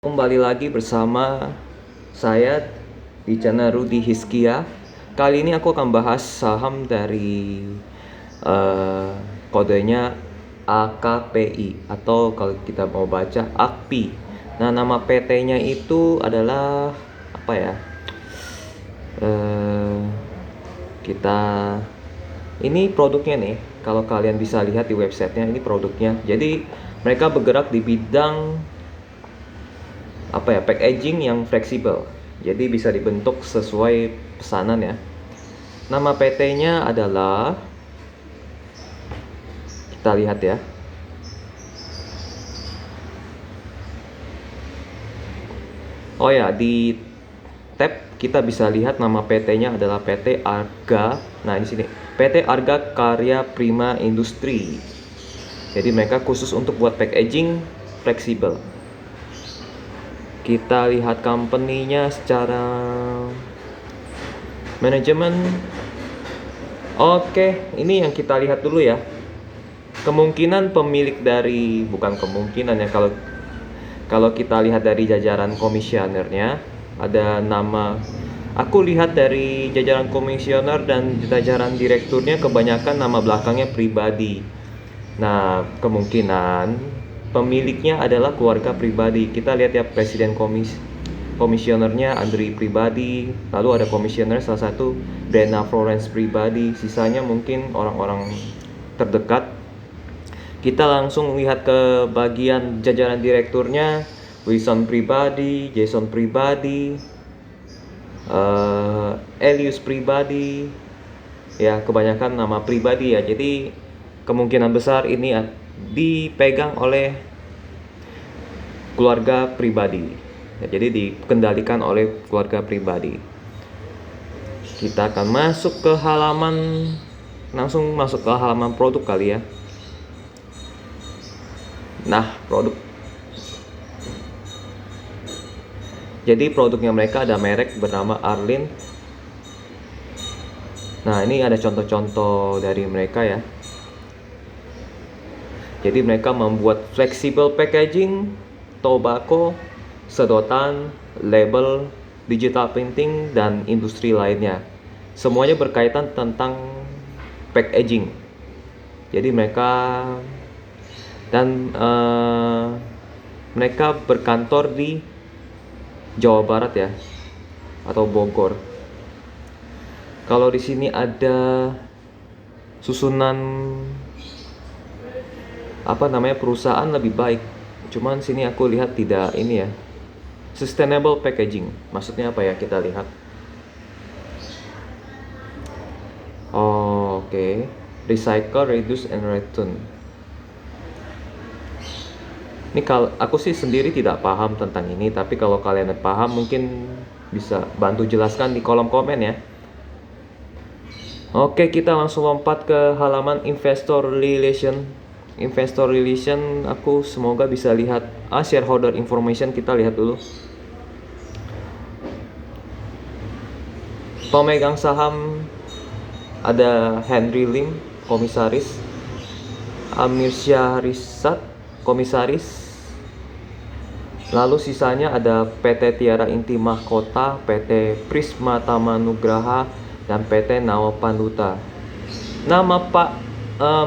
Kembali lagi bersama saya di channel Rudy Hiskia. Kali ini aku akan bahas saham dari kodenya AKPI atau kalau kita mau baca AKPI. Nah, nama PT-nya itu adalah apa ya? Kita ini produknya nih. Kalau kalian bisa lihat di websitenya, ini produknya. Jadi mereka bergerak di bidang packaging yang fleksibel, jadi bisa dibentuk sesuai pesanan ya. Nama PT-nya adalah, kita lihat ya, di tab kita bisa lihat nama PT-nya adalah PT Arga. Nah, di sini PT Arga Karya Prima Industri. Jadi mereka khusus untuk buat packaging fleksibel. Kita lihat company-nya secara manajemen. Oke, ini yang kita lihat dulu ya. Kemungkinan pemilik dari, bukan kemungkinan ya, kalau kita lihat dari jajaran komisionernya, ada nama, aku lihat dari jajaran komisioner dan jajaran direkturnya kebanyakan nama belakangnya pribadi. Nah, kemungkinan pemiliknya adalah keluarga pribadi. Kita lihat ya, presiden komisionernya Andri pribadi, lalu ada komisioner salah satu Brenda Florence pribadi, sisanya mungkin orang-orang terdekat. Kita langsung lihat ke bagian jajaran direkturnya, Wilson pribadi, Jason pribadi, Elius pribadi, ya kebanyakan nama pribadi ya. Jadi kemungkinan besar ini dipegang oleh keluarga pribadi ya, jadi dikendalikan oleh keluarga pribadi. Kita akan masuk ke halaman, langsung masuk ke halaman produk kali ya. Nah, produk, jadi produknya mereka ada merek bernama Arlin. Nah, ini ada contoh-contoh dari mereka ya. Jadi mereka membuat flexible packaging, tobacco, sedotan, label, digital printing, dan industri lainnya. Semuanya berkaitan tentang packaging. Jadi mereka berkantor di Jawa Barat ya, atau Bogor. Kalau di sini ada susunan perusahaan lebih baik, cuman sini aku lihat tidak ini ya, sustainable packaging. Maksudnya apa ya, kita lihat. Oke. Recycle, reduce, and return. Ini kalau aku sih sendiri tidak paham tentang ini, tapi kalau kalian paham mungkin bisa bantu jelaskan di kolom komen ya. Oke, kita langsung lompat ke halaman investor relation. Investor relation, aku semoga bisa lihat shareholder information. Kita lihat dulu. Pemegang saham ada Henry Lim, komisaris, Amir Syahrisat, komisaris. Lalu sisanya ada PT Tiara Inti Mahkota, PT Prisma Tamanugraha, dan PT Nawa Panduta.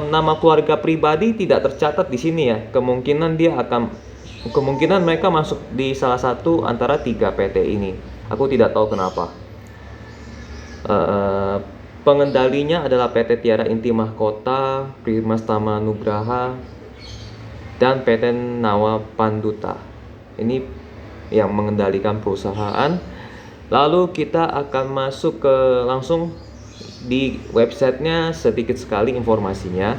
Nama keluarga pribadi tidak tercatat di sini ya. Kemungkinan mereka masuk di salah satu antara 3 PT ini. Aku tidak tahu kenapa. Pengendalinya adalah PT Tiara Inti Mahkota, Prisma Tamanugraha, dan PT Nawa Panduta. Ini yang mengendalikan perusahaan. Lalu kita akan masuk ke langsung di websitenya, sedikit sekali informasinya.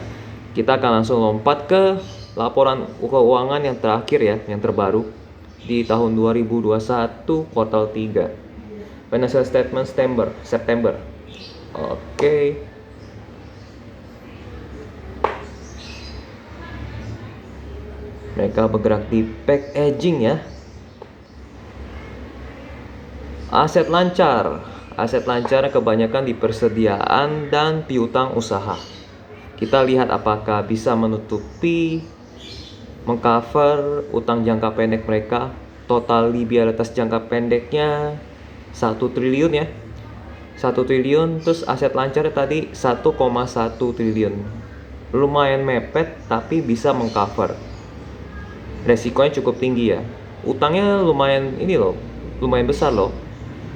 Kita akan langsung lompat ke laporan keuangan yang terakhir ya, yang terbaru di tahun 2021 kuartal 3. Financial statement September. Oke. Mereka bergerak di packaging ya. Aset lancar kebanyakan di persediaan dan piutang usaha. Kita lihat apakah bisa mengcover utang jangka pendek mereka. total liabilitas jangka pendeknya 1 triliun ya. 1 triliun, terus aset lancar tadi 1,1 triliun. Lumayan mepet tapi bisa mengcover. Resikonya cukup tinggi ya. Utangnya lumayan ini loh, lumayan besar loh.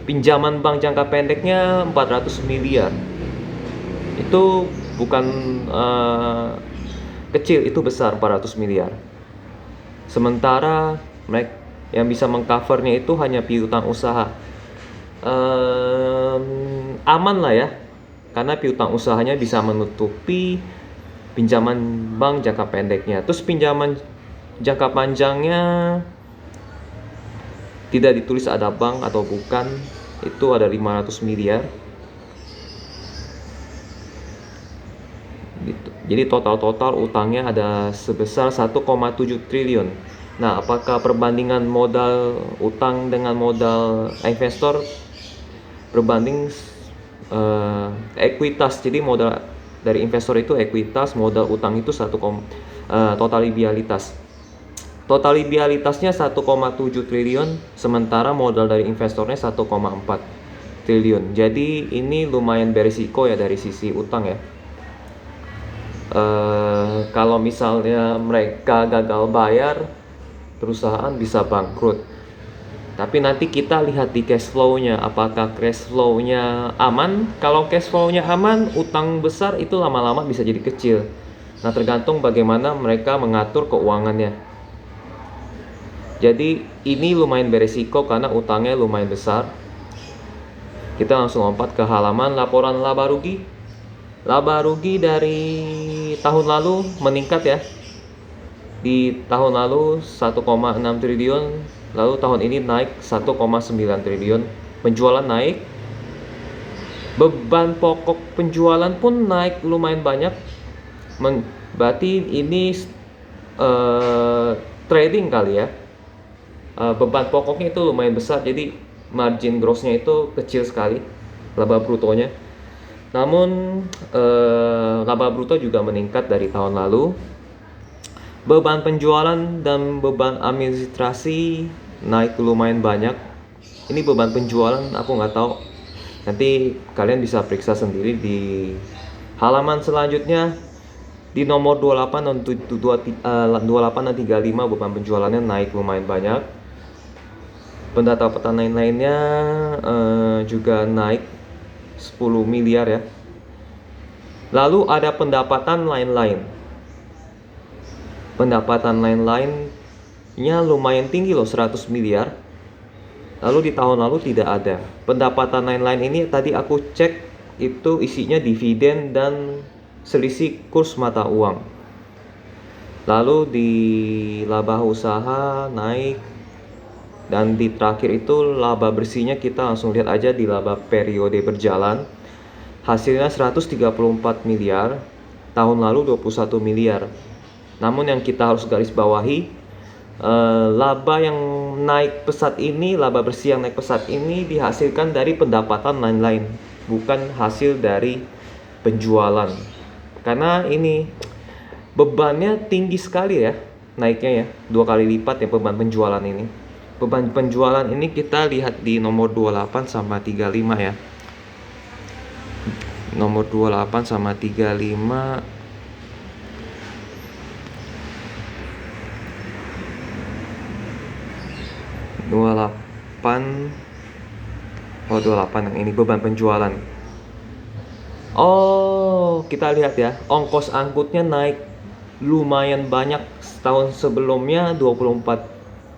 Pinjaman bank jangka pendeknya 400 miliar. Itu bukan kecil, itu besar, 400 miliar. Sementara mereka yang bisa mengcovernya itu hanya piutang usaha. Aman lah ya, karena piutang usahanya bisa menutupi pinjaman bank jangka pendeknya. Terus pinjaman jangka panjangnya tidak ditulis ada bank atau bukan, itu ada 500 miliar. Jadi total utangnya ada sebesar 1,7 triliun. Nah, apakah perbandingan modal utang dengan modal investor berbanding ekuitas? Jadi modal dari investor itu ekuitas, modal utang itu total liabilitas. Total liabilitasnya 1,7 triliun, sementara modal dari investornya 1,4 triliun. Jadi ini lumayan berisiko ya dari sisi utang ya. Kalau misalnya mereka gagal bayar, perusahaan bisa bangkrut. Tapi nanti kita lihat di cash flow-nya, apakah cash flow-nya aman. Kalau cash flow-nya aman, utang besar itu lama-lama bisa jadi kecil. Nah, tergantung bagaimana mereka mengatur keuangannya. Jadi ini lumayan beresiko karena utangnya lumayan besar. Kita langsung lompat ke halaman laporan laba rugi. Laba rugi dari tahun lalu meningkat ya. Di tahun lalu 1,6 triliun, lalu tahun ini naik 1,9 triliun. Penjualan naik. Beban pokok penjualan pun naik lumayan banyak. Berarti ini trading kali ya. Beban pokoknya itu lumayan besar, jadi margin gross-nya itu kecil sekali, laba brutonya. Namun laba bruto juga meningkat dari tahun lalu. Beban penjualan dan beban administrasi naik lumayan banyak. Ini beban penjualan aku nggak tahu, nanti kalian bisa periksa sendiri di halaman selanjutnya. Di nomor 28 dan 35 beban penjualannya naik lumayan banyak. Pendapatan lain-lainnya juga naik 10 miliar ya. Lalu ada pendapatan lain-lain. Pendapatan lain-lainnya lumayan tinggi loh, 100 miliar. Lalu di tahun lalu tidak ada. Pendapatan lain-lain ini tadi aku cek itu isinya dividen dan selisih kurs mata uang. Lalu di laba usaha naik. Dan di terakhir itu laba bersihnya kita langsung lihat aja di laba periode berjalan. Hasilnya 134 miliar, tahun lalu 21 miliar. Namun yang kita harus garis bawahi, laba yang naik pesat ini, laba bersih yang naik pesat ini dihasilkan dari pendapatan lain-lain, bukan hasil dari penjualan. Karena ini bebannya tinggi sekali ya, naiknya ya, 2 kali lipat ya beban penjualan ini. Beban penjualan ini kita lihat di nomor 28 sama 35 ya. Nomor 28 sama 35 28 yang ini beban penjualan. Oh, kita lihat ya, ongkos angkutnya naik lumayan banyak. Tahun sebelumnya 24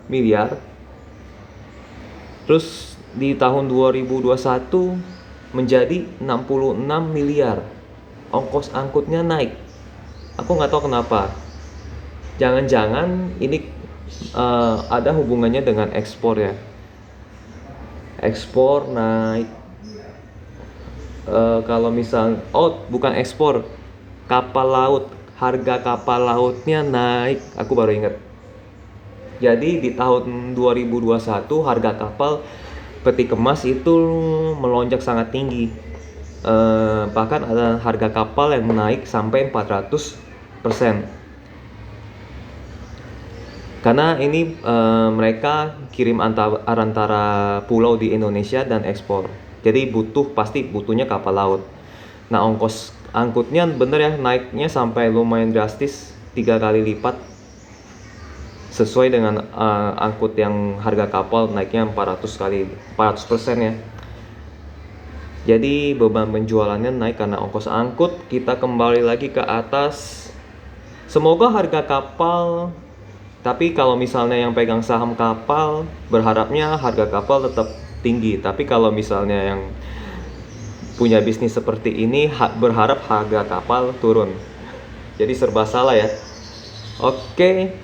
miliar. Terus di tahun 2021 menjadi 66 miliar. Ongkos angkutnya naik. Aku nggak tahu kenapa. Jangan-jangan ini ada hubungannya dengan ekspor ya. Ekspor naik. Kalau misal, bukan ekspor, kapal laut. Harga kapal lautnya naik. Aku baru ingat. Jadi di tahun 2021 harga kapal peti kemas itu melonjak sangat tinggi. Bahkan ada harga kapal yang naik sampai 400%. Karena ini mereka kirim antara pulau di Indonesia dan ekspor. Jadi pasti butuhnya kapal laut. Nah, ongkos angkutnya bener ya, naiknya sampai lumayan drastis, 3 kali lipat. Sesuai dengan angkut yang harga kapal naiknya 400% ya. Jadi beban penjualannya naik karena ongkos angkut. Kita kembali lagi ke atas. Semoga harga kapal, tapi kalau misalnya yang pegang saham kapal, berharapnya harga kapal tetap tinggi. Tapi kalau misalnya yang punya bisnis seperti ini, berharap harga kapal turun. Jadi serba salah ya. Oke,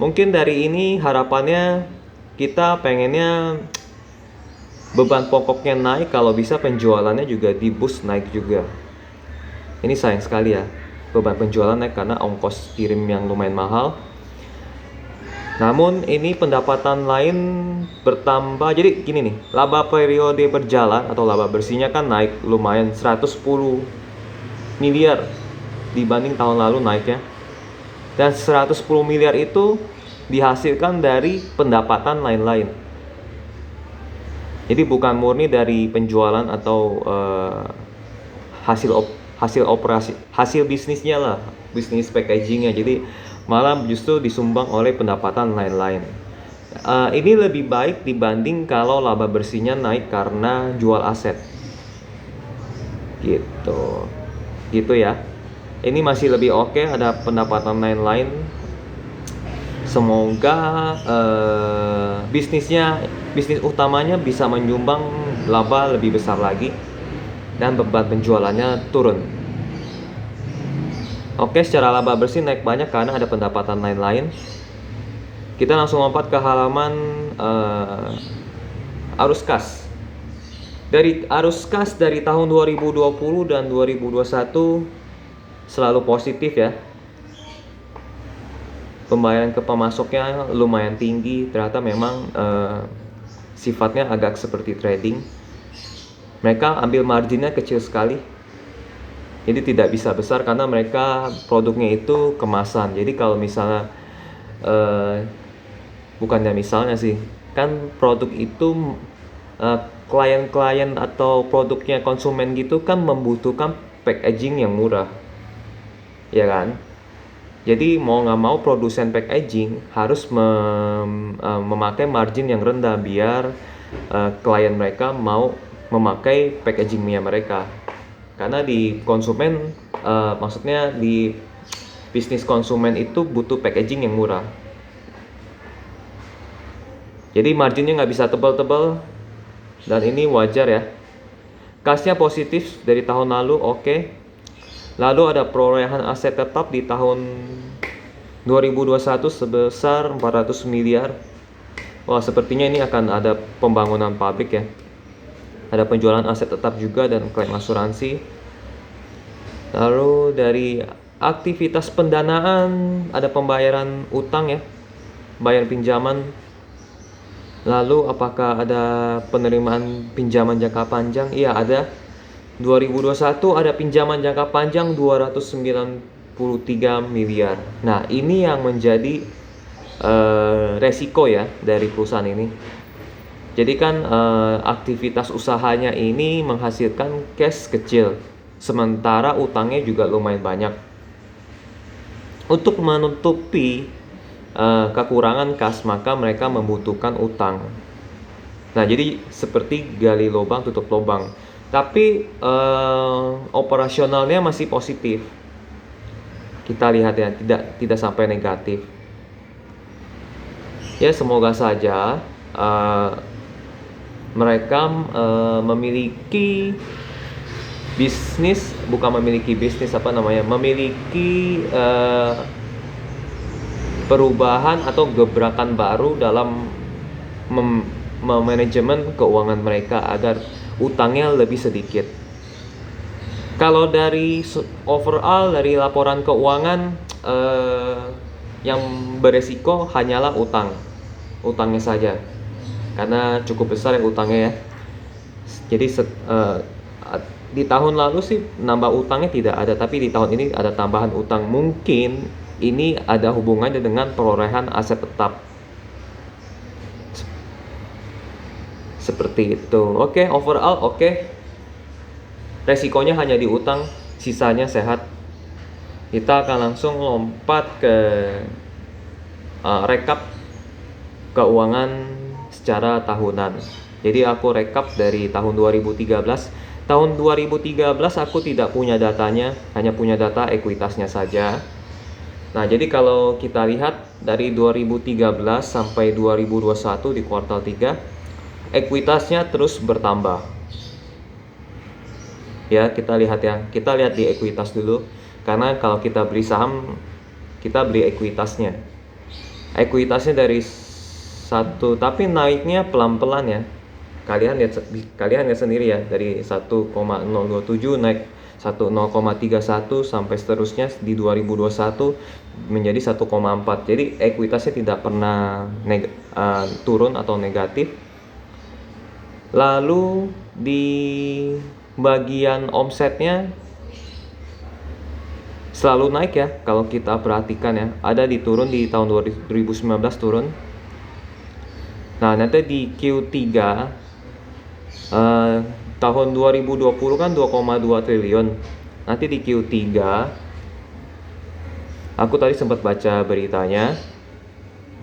mungkin dari ini harapannya kita pengennya beban pokoknya naik, kalau bisa penjualannya juga di boost naik juga. Ini sayang sekali ya, beban penjualan naik karena ongkos kirim yang lumayan mahal. Namun ini pendapatan lain bertambah. Jadi gini nih, laba periode berjalan atau laba bersihnya kan naik lumayan 110 miliar dibanding tahun lalu naiknya. Dan 110 miliar itu dihasilkan dari pendapatan lain-lain. Jadi bukan murni dari penjualan atau hasil operasi, hasil bisnisnya lah, bisnis packagingnya. Jadi malah justru disumbang oleh pendapatan lain-lain. Ini lebih baik dibanding kalau laba bersihnya naik karena jual aset. Gitu ya. Ini masih lebih oke, ada pendapatan lain-lain. Semoga bisnis utamanya bisa menyumbang laba lebih besar lagi dan beban penjualannya turun. Oke, secara laba bersih naik banyak karena ada pendapatan lain-lain. Kita langsung lompat ke halaman arus kas. Dari arus kas dari tahun 2020 dan 2021 selalu positif ya. Pembayaran ke pemasoknya lumayan tinggi. Ternyata memang sifatnya agak seperti trading. Mereka ambil marginnya kecil sekali. Jadi tidak bisa besar karena mereka produknya itu kemasan. Jadi kalau misalnya bukannya misalnya sih, kan produk itu klien-klien atau produknya konsumen gitu kan membutuhkan packaging yang murah, ya kan? Jadi mau nggak mau produsen packaging harus memakai margin yang rendah biar klien mereka mau memakai packagingnya mereka. Karena di konsumen, maksudnya di bisnis konsumen itu butuh packaging yang murah. Jadi marginnya nggak bisa tebal-tebal, dan ini wajar ya. Kasnya positif dari tahun lalu, oke. Lalu ada perolehan aset tetap di tahun 2021 sebesar 400 miliar. Wah, sepertinya ini akan ada pembangunan pabrik ya. Ada penjualan aset tetap juga dan klaim asuransi. Lalu dari aktivitas pendanaan ada pembayaran utang ya, bayar pinjaman. Lalu apakah ada penerimaan pinjaman jangka panjang? Iya, ada. 2021 ada pinjaman jangka panjang 293 miliar. Nah, ini yang menjadi resiko ya dari perusahaan ini. Jadi kan aktivitas usahanya ini menghasilkan cash kecil, sementara utangnya juga lumayan banyak. Untuk menutupi kekurangan kas, maka mereka membutuhkan utang. Nah, jadi seperti gali lubang tutup lubang. Tapi operasionalnya masih positif. Kita lihat ya, tidak sampai negatif. Ya, semoga saja mereka memiliki perubahan atau gebrakan baru dalam manajemen keuangan mereka agar utangnya lebih sedikit. Kalau dari overall dari laporan keuangan, yang beresiko hanyalah utangnya saja, karena cukup besar ya utangnya ya. Jadi di tahun lalu sih nambah utangnya tidak ada, tapi di tahun ini ada tambahan utang. Mungkin ini ada hubungannya dengan perolehan aset tetap. Seperti itu. Oke, overall oke. Resikonya hanya di utang, sisanya sehat. Kita akan langsung lompat ke rekap keuangan secara tahunan. Jadi aku rekap dari tahun 2013. Tahun 2013 aku tidak punya datanya, hanya punya data ekuitasnya saja. Nah, jadi kalau kita lihat dari 2013 sampai 2021 di kuartal 3, ekuitasnya terus bertambah. Ya, kita lihat ya. Kita lihat di ekuitas dulu. Karena kalau kita beli saham, kita beli ekuitasnya. Ekuitasnya dari satu, tapi naiknya pelan-pelan ya. Kalian lihat sendiri ya, dari 1,027 naik 10,31 sampai seterusnya di 2021 menjadi 1,4. Jadi ekuitasnya tidak pernah turun atau negatif. Lalu di bagian omsetnya selalu naik ya, kalau kita perhatikan ya. Ada turun di tahun 2019 turun. Nah, nanti di Q3 tahun 2020 kan 2,2 triliun. Nanti di Q3 aku tadi sempat baca beritanya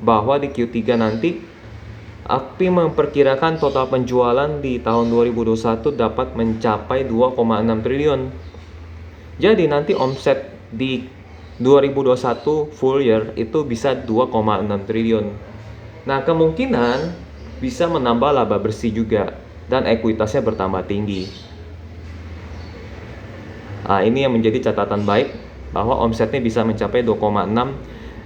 bahwa di Q3 nanti API memperkirakan total penjualan di tahun 2021 dapat mencapai 2,6 triliun. Jadi nanti omset di 2021 full year itu bisa 2,6 triliun. Nah, kemungkinan bisa menambah laba bersih juga dan ekuitasnya bertambah tinggi. Nah, ini yang menjadi catatan baik bahwa omsetnya bisa mencapai 2,6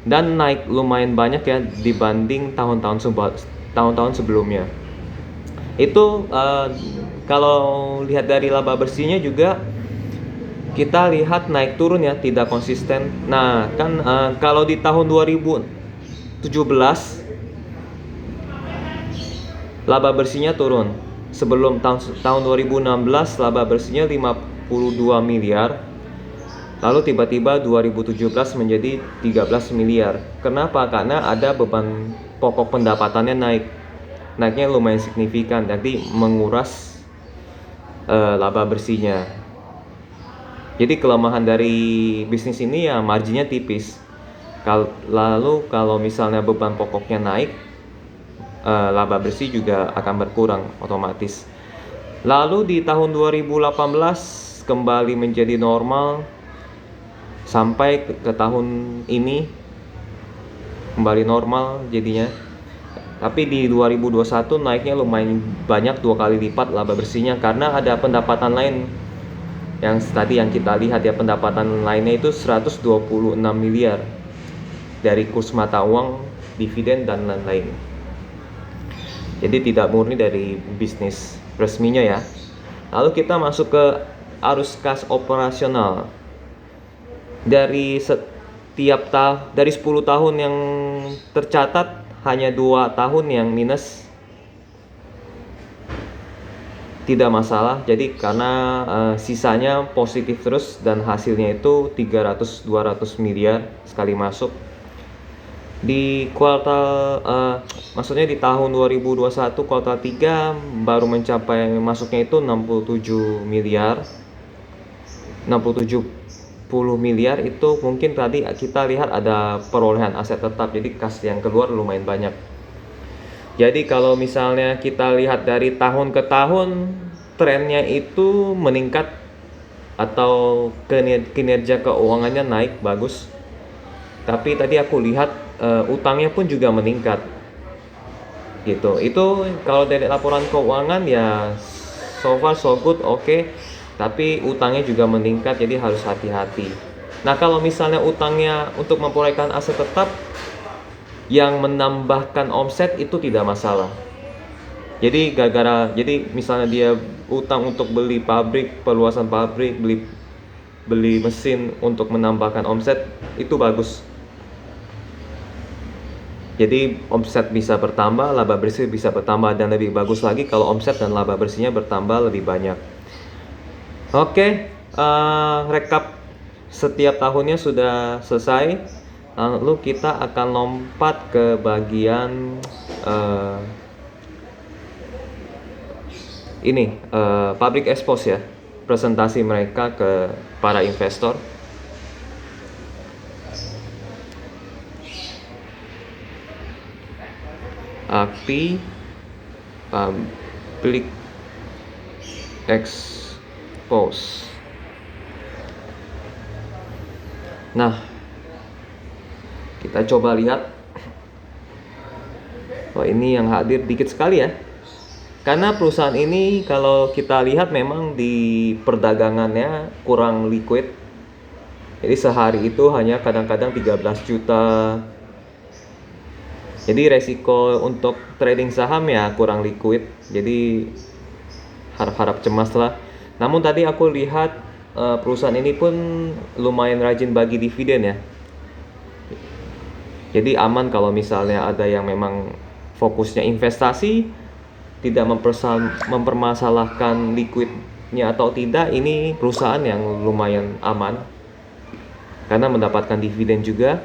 dan naik lumayan banyak ya dibanding tahun-tahun sebelumnya. Itu kalau lihat dari laba bersihnya juga kita lihat naik turun ya, tidak konsisten. Nah, kan kalau di tahun 2017 laba bersihnya turun. Sebelum tahun 2016 laba bersihnya 52 miliar. Lalu tiba-tiba 2017 menjadi 13 miliar. Kenapa? Karena ada beban pokok pendapatannya naik. Naiknya lumayan signifikan, jadi menguras laba bersihnya. Jadi kelemahan dari bisnis ini ya marginnya tipis. Lalu kalau misalnya beban pokoknya naik, laba bersih juga akan berkurang otomatis. Lalu di tahun 2018 kembali menjadi normal sampai ke tahun ini kembali normal jadinya. Tapi di 2021 naiknya lumayan banyak, 2 kali lipat laba bersihnya karena ada pendapatan lain. Yang tadi yang kita lihat ya, pendapatan lainnya itu 126 miliar dari kurs mata uang, dividen dan lain-lain. Jadi tidak murni dari bisnis resminya ya. Lalu kita masuk ke arus kas operasional. Dari 10 tahun yang tercatat hanya 2 tahun yang minus. Tidak masalah, jadi karena sisanya positif terus dan hasilnya itu 300-200 miliar sekali masuk. Di kuartal maksudnya di tahun 2021 kuartal 3 baru mencapai masuknya itu 67 miliar. 67 miliar itu mungkin tadi kita lihat ada perolehan aset tetap, jadi kas yang keluar lumayan banyak. Jadi kalau misalnya kita lihat dari tahun ke tahun, trennya itu meningkat atau kinerja keuangannya naik bagus. Tapi tadi aku lihat utangnya pun juga meningkat. Gitu. Itu kalau dari laporan keuangan ya so far so good, oke. Tapi utangnya juga meningkat, jadi harus hati-hati. Nah, kalau misalnya utangnya untuk memproyekkan aset tetap yang menambahkan omset itu tidak masalah. Jadi jadi misalnya dia utang untuk beli pabrik, perluasan pabrik, beli mesin untuk menambahkan omset, itu bagus. Jadi omset bisa bertambah, laba bersih bisa bertambah, dan lebih bagus lagi kalau omset dan laba bersihnya bertambah lebih banyak. Oke, rekap setiap tahunnya sudah selesai. Lalu kita akan lompat ke bagian public expose ya, presentasi mereka ke para investor. API public expose. Nah, kita coba lihat. Oh, ini yang hadir dikit sekali ya. Karena perusahaan ini kalau kita lihat memang di perdagangannya kurang liquid. Jadi sehari itu hanya kadang-kadang 13 juta. Jadi resiko untuk trading saham ya kurang liquid. Jadi harap-harap cemas lah. Namun tadi aku lihat perusahaan ini pun lumayan rajin bagi dividen ya. Jadi aman kalau misalnya ada yang memang fokusnya investasi, tidak mempermasalahkan liquidnya atau tidak, ini perusahaan yang lumayan aman karena mendapatkan dividen juga.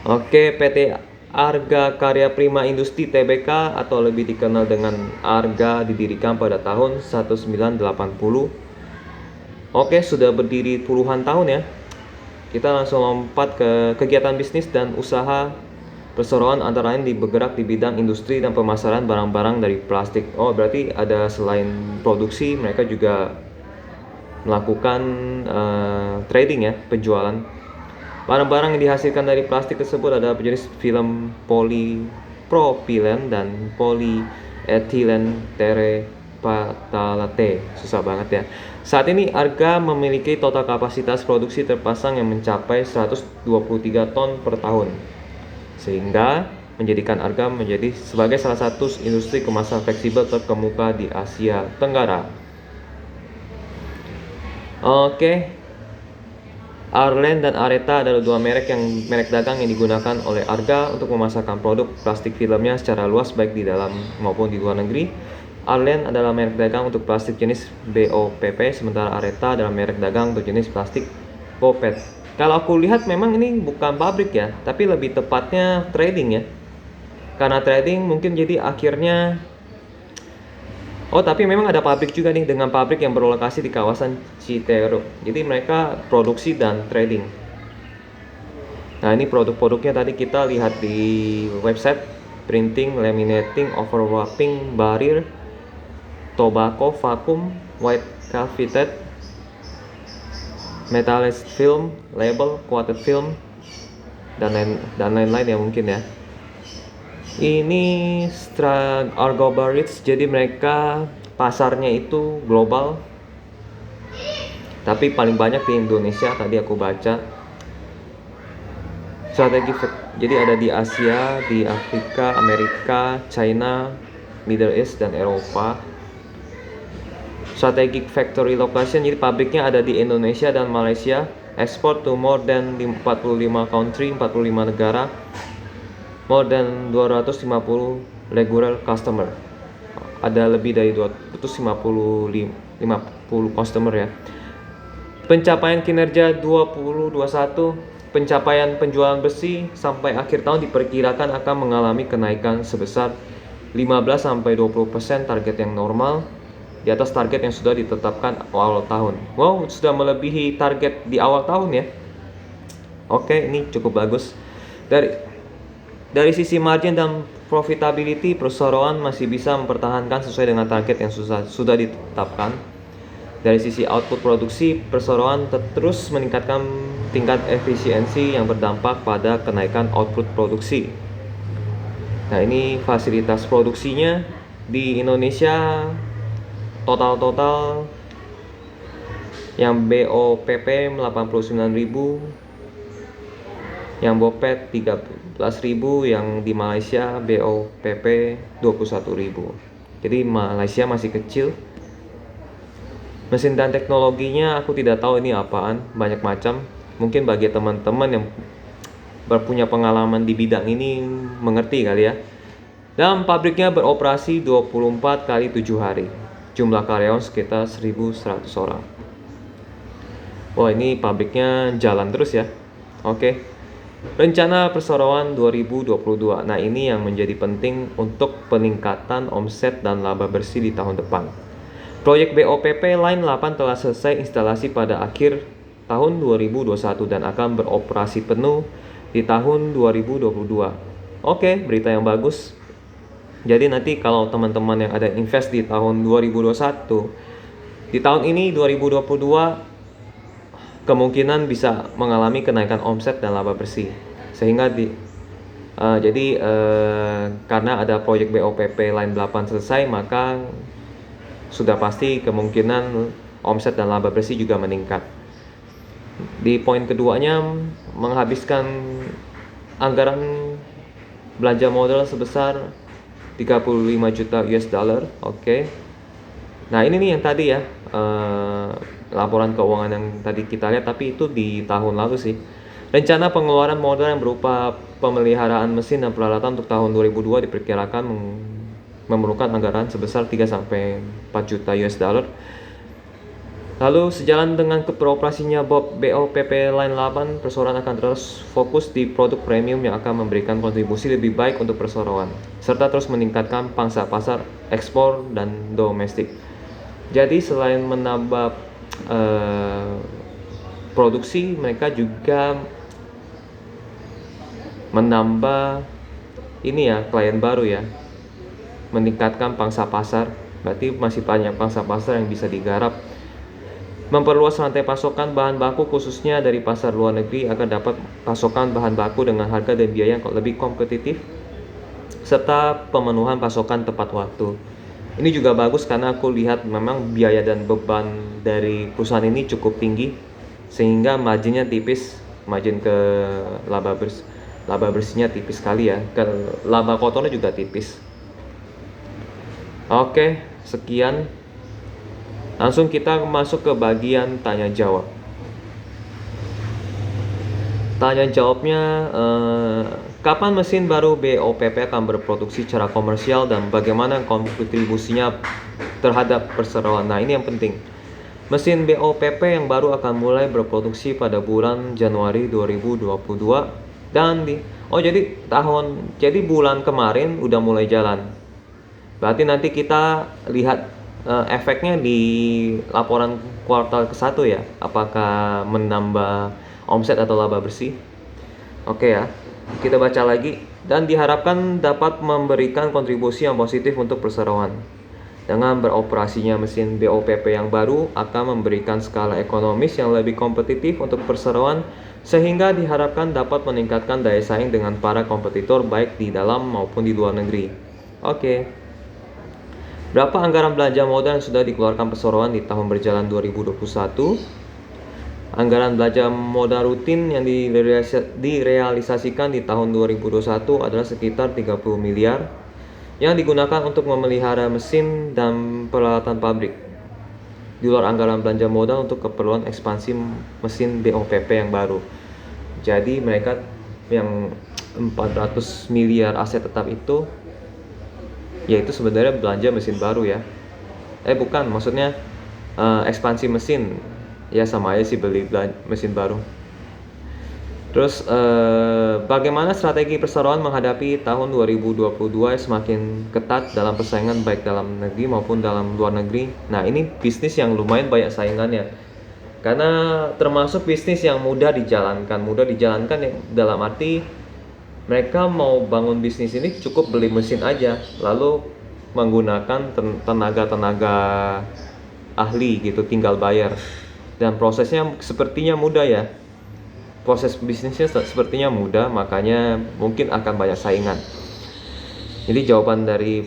Oke, PT Arga Karya Prima Industri Tbk atau lebih dikenal dengan Arga didirikan pada tahun 1980. Oke, sudah berdiri puluhan tahun ya. Kita langsung lompat ke kegiatan bisnis dan usaha perseroan, antara lain bergerak di bidang industri dan pemasaran barang-barang dari plastik. Oh, berarti ada selain produksi, mereka juga melakukan trading ya, penjualan. Barang-barang yang dihasilkan dari plastik tersebut adalah jenis film polipropilen dan polyethylene terephthalate. Susah banget ya. Saat ini Arga memiliki total kapasitas produksi terpasang yang mencapai 123 ton per tahun, sehingga menjadikan Arga menjadi sebagai salah satu industri kemasan fleksibel terkemuka di Asia Tenggara. Oke. Arlen dan Areta adalah dua merek dagang yang digunakan oleh Arga untuk memasarkan produk plastik filmnya secara luas baik di dalam maupun di luar negeri. Arlen adalah merek dagang untuk plastik jenis BOPP, sementara Areta adalah merek dagang untuk jenis plastik BOPET. Kalau aku lihat memang ini bukan pabrik ya, tapi lebih tepatnya trading ya. Karena trading mungkin jadi akhirnya tapi memang ada pabrik juga nih, dengan pabrik yang berlokasi di kawasan Citero. Jadi mereka produksi dan trading. Nah, ini produk-produknya tadi kita lihat di website: printing, laminating, overwrapping, barrier, tobacco, vacuum, white cavited, metallized film, label, coated film, dan lain-lain ya mungkin ya. Ini Argo Barits, jadi mereka pasarnya itu global, tapi paling banyak di Indonesia tadi aku baca. Strategi jadi ada di Asia, di Afrika, Amerika, China, Middle East, dan Eropa. Strategic factory location, jadi pabriknya ada di Indonesia dan Malaysia. Export to more than 45 country, 45 negara. More than 250 regular customer. Ada lebih dari 250 customer ya. Pencapaian kinerja 2021, pencapaian penjualan bersih sampai akhir tahun diperkirakan akan mengalami kenaikan sebesar 15-20%, target yang normal di atas target yang sudah ditetapkan awal tahun. Wow, sudah melebihi target di awal tahun ya. Oke, ini cukup bagus. Dari sisi margin dan profitability, perseroan masih bisa mempertahankan sesuai dengan target yang sudah ditetapkan. Dari sisi output produksi, perseroan terus meningkatkan tingkat efisiensi yang berdampak pada kenaikan output produksi. Nah, ini fasilitas produksinya di Indonesia total yang BOPP 89.000, yang BOPET 13.000, yang di Malaysia BOPP 21.000. Jadi Malaysia masih kecil. Mesin dan teknologinya aku tidak tahu ini apaan, banyak macam. Mungkin bagi teman-teman yang punya pengalaman di bidang ini mengerti kali ya. Dan pabriknya beroperasi 24 kali 7 hari. Jumlah karyawan sekitar 1.100 orang. Wah, ini pabriknya jalan terus ya. Oke. Rencana perseroan 2022. Nah, ini yang menjadi penting untuk peningkatan omset dan laba bersih di tahun depan. Proyek BOPP Line 8 telah selesai instalasi pada akhir tahun 2021 dan akan beroperasi penuh di tahun 2022. Oke, berita yang bagus. Jadi nanti kalau teman-teman yang ada invest di tahun 2021, di tahun ini 2022 kemungkinan bisa mengalami kenaikan omset dan laba bersih. Sehingga karena ada proyek BOPP Line 8 selesai, maka sudah pasti kemungkinan omset dan laba bersih juga meningkat. Di poin keduanya, menghabiskan anggaran belanja modal sebesar 35 juta US dollar. Oke. Nah, ini nih yang tadi ya, laporan keuangan yang tadi kita lihat, tapi itu di tahun lalu sih. Rencana pengeluaran modal yang berupa pemeliharaan mesin dan peralatan untuk tahun 2002 diperkirakan memerlukan anggaran sebesar 3-4 juta US dollar. Lalu sejalan dengan beroperasinya BOPP Line 8, perseroan akan terus fokus di produk premium yang akan memberikan kontribusi lebih baik untuk perseroan, serta terus meningkatkan pangsa pasar ekspor dan domestik. Jadi selain menambah produksi, mereka juga menambah klien baru ya, meningkatkan pangsa pasar. Berarti masih banyak pangsa pasar yang bisa digarap. Memperluas rantai pasokan bahan baku khususnya dari pasar luar negeri agar dapat pasokan bahan baku dengan harga dan biaya yang lebih kompetitif, serta pemenuhan pasokan tepat waktu. Ini juga bagus karena aku lihat memang biaya dan beban dari perusahaan ini cukup tinggi, sehingga marginnya tipis, margin ke laba bersihnya tipis sekali ya, ke laba kotornya juga tipis. Oke, sekian. Langsung kita masuk ke bagian tanya jawab. Tanya jawabnya, kapan mesin baru BOPP akan berproduksi secara komersial dan bagaimana kontribusinya terhadap perseroan? Nah, ini yang penting. Mesin BOPP yang baru akan mulai berproduksi pada bulan Januari 2022 dan jadi bulan kemarin udah mulai jalan. Berarti nanti kita lihat efeknya di laporan kuartal ke-1 ya, apakah menambah omset atau laba bersih. Oke ya, kita baca lagi. Dan diharapkan dapat memberikan kontribusi yang positif untuk perseroan. Dengan beroperasinya mesin BOPP yang baru akan memberikan skala ekonomis yang lebih kompetitif untuk perseroan, sehingga diharapkan dapat meningkatkan daya saing dengan para kompetitor baik di dalam maupun di luar negeri. Oke. Berapa anggaran belanja modal yang sudah dikeluarkan perseroan di tahun berjalan 2021? Anggaran belanja modal rutin yang direalisasikan di tahun 2021 adalah sekitar 30 miliar yang digunakan untuk memelihara mesin dan peralatan pabrik. Di luar anggaran belanja modal untuk keperluan ekspansi mesin BOPP yang baru. Jadi mereka yang 400 miliar aset tetap itu, yaitu sebenarnya belanja mesin baru ya. Bukan, maksudnya ekspansi mesin. Ya sama aja sih beli mesin baru. Terus bagaimana strategi perseroan menghadapi tahun 2022 yang semakin ketat dalam persaingan baik dalam negeri maupun dalam luar negeri. Nah, ini bisnis yang lumayan banyak saingannya. Karena termasuk bisnis yang mudah dijalankan ya, dalam arti mereka mau bangun bisnis ini cukup beli mesin aja, lalu menggunakan tenaga ahli gitu, tinggal bayar. Dan prosesnya sepertinya mudah ya. Proses bisnisnya sepertinya mudah, makanya mungkin akan banyak saingan. Jadi jawaban dari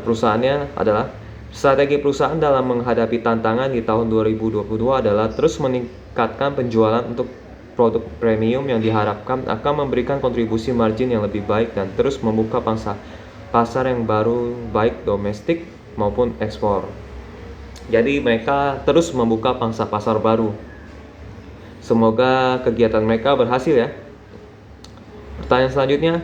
perusahaannya adalah strategi perusahaan dalam menghadapi tantangan di tahun 2022 adalah terus meningkatkan penjualan untuk produk premium yang diharapkan akan memberikan kontribusi margin yang lebih baik dan terus membuka pasar yang baru baik domestik maupun ekspor. Jadi mereka terus membuka pangsa pasar baru. Semoga kegiatan mereka berhasil ya. Pertanyaan selanjutnya,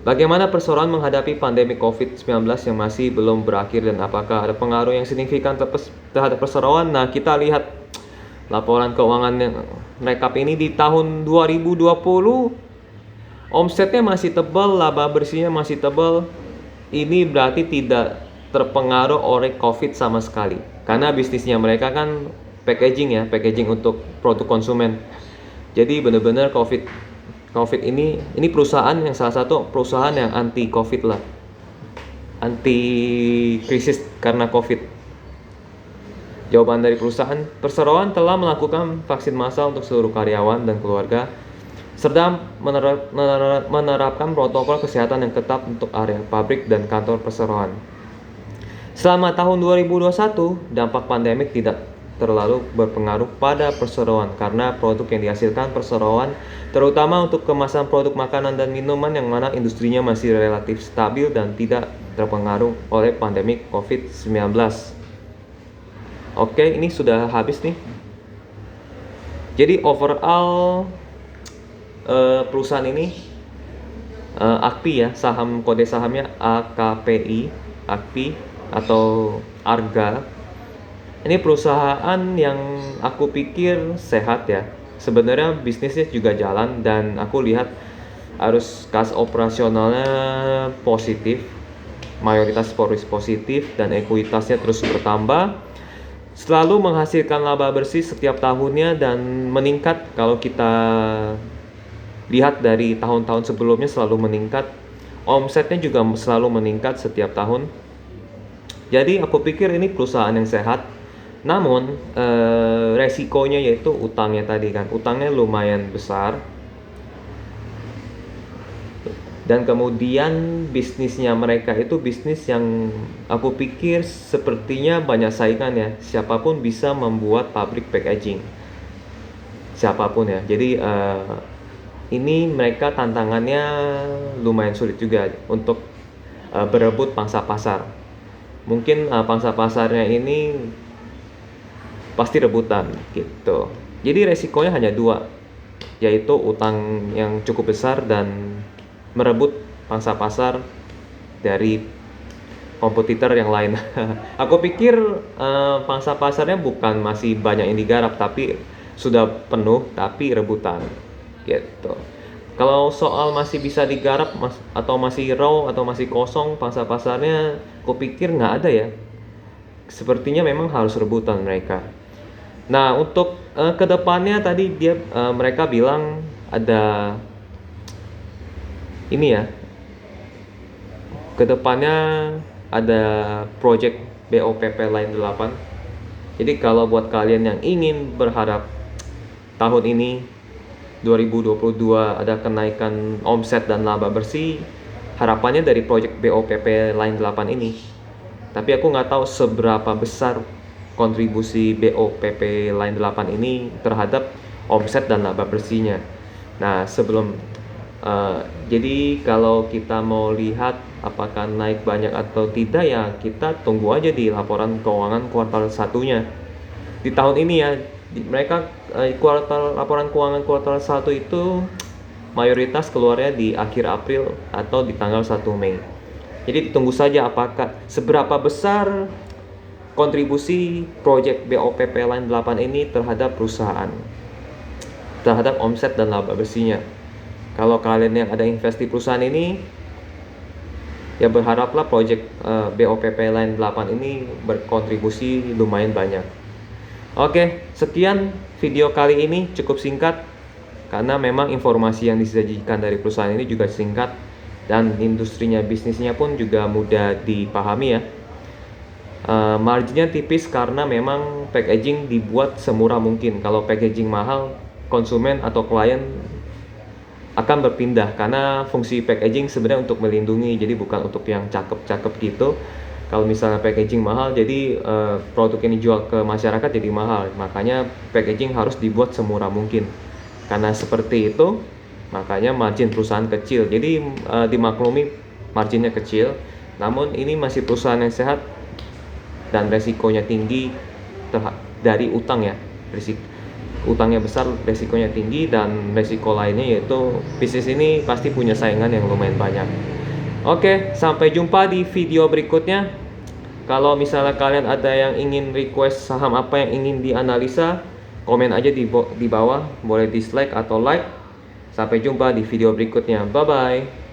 bagaimana perseroan menghadapi pandemi COVID-19 yang masih belum berakhir dan apakah ada pengaruh yang signifikan terhadap perseroan? Nah, kita lihat laporan keuangan yang rekap ini di tahun 2020 omsetnya masih tebal, laba bersihnya masih tebal. Ini berarti tidak terpengaruh oleh COVID sama sekali. Karena bisnisnya mereka kan packaging ya, packaging untuk produk konsumen. Jadi benar-benar COVID ini perusahaan yang salah satu perusahaan yang anti COVID lah. Anti krisis karena COVID. Jawaban dari perusahaan, perseroan telah melakukan vaksin massal untuk seluruh karyawan dan keluarga, serta menerapkan protokol kesehatan yang ketat untuk area pabrik dan kantor perseroan. Selama tahun 2021, dampak pandemik tidak terlalu berpengaruh pada perseroan karena produk yang dihasilkan perseroan, terutama untuk kemasan produk makanan dan minuman yang mana industrinya masih relatif stabil dan tidak terpengaruh oleh pandemik COVID-19. Oke, ini sudah habis nih. Jadi overall perusahaan ini AKPI ya, saham kode sahamnya AKPI, AKPI atau ARGA. Ini perusahaan yang aku pikir sehat ya. Sebenarnya bisnisnya juga jalan dan aku lihat arus kas operasionalnya positif, mayoritas positif dan ekuitasnya terus bertambah. Selalu menghasilkan laba bersih setiap tahunnya dan meningkat. Kalau kita lihat dari tahun-tahun sebelumnya selalu meningkat. Omsetnya juga selalu meningkat setiap tahun. Jadi aku pikir ini perusahaan yang sehat. Namun resikonya yaitu utangnya tadi kan. Utangnya lumayan besar. Dan kemudian bisnisnya mereka itu bisnis yang aku pikir sepertinya banyak saingan ya. Siapapun bisa membuat pabrik packaging. Siapapun ya. Jadi ini mereka tantangannya lumayan sulit juga untuk berebut pangsa pasar. Mungkin pangsa pasarnya ini pasti rebutan gitu. Jadi resikonya hanya dua, yaitu utang yang cukup besar dan merebut pangsa pasar dari kompetitor yang lain. Aku pikir pangsa pasarnya bukan masih banyak yang digarap, tapi sudah penuh tapi rebutan gitu. Kalau soal masih bisa digarap atau masih raw atau masih kosong pangsa pasarnya, aku pikir nggak ada ya. Sepertinya memang harus rebutan mereka. Nah untuk kedepannya tadi mereka bilang ada ini ya, kedepannya ada project BOPP Line 8. Jadi kalau buat kalian yang ingin berharap tahun ini 2022 ada kenaikan omset dan laba bersih, harapannya dari project BOPP Line 8 ini. Tapi aku nggak tahu seberapa besar kontribusi BOPP Line 8 ini terhadap omset dan laba bersihnya. Nah jadi kalau kita mau lihat apakah naik banyak atau tidak ya kita tunggu aja di laporan keuangan kuartal 1-nya di tahun ini ya. Mereka laporan keuangan kuartal 1 itu mayoritas keluarnya di akhir April atau di tanggal 1 Mei. Jadi ditunggu saja apakah seberapa besar kontribusi project BOPP Line 8 ini terhadap perusahaan, terhadap omset dan laba bersihnya. Kalau kalian yang ada invest di perusahaan ini, ya berharaplah project BOPP Line 8 ini berkontribusi lumayan banyak. Oke, sekian video kali ini, cukup singkat karena memang informasi yang disajikan dari perusahaan ini juga singkat dan industrinya, bisnisnya pun juga mudah dipahami ya. Marginnya tipis karena memang packaging dibuat semurah mungkin. Kalau packaging mahal, konsumen atau klien akan berpindah karena fungsi packaging sebenarnya untuk melindungi, jadi bukan untuk yang cakep-cakep gitu. Kalau misalnya packaging mahal, jadi produk yang dijual ke masyarakat jadi mahal. Makanya packaging harus dibuat semurah mungkin. Karena seperti itu, makanya margin perusahaan kecil. Jadi dimaklumi marginnya kecil, namun ini masih perusahaan yang sehat dan resikonya tinggi dari utang ya. Utangnya besar, resikonya tinggi, dan resiko lainnya yaitu bisnis ini pasti punya saingan yang lumayan banyak. Oke, sampai jumpa di video berikutnya. Kalau misalnya kalian ada yang ingin request saham apa yang ingin dianalisa, Komen aja di bawah, boleh dislike atau like. Sampai jumpa di video berikutnya. Bye bye.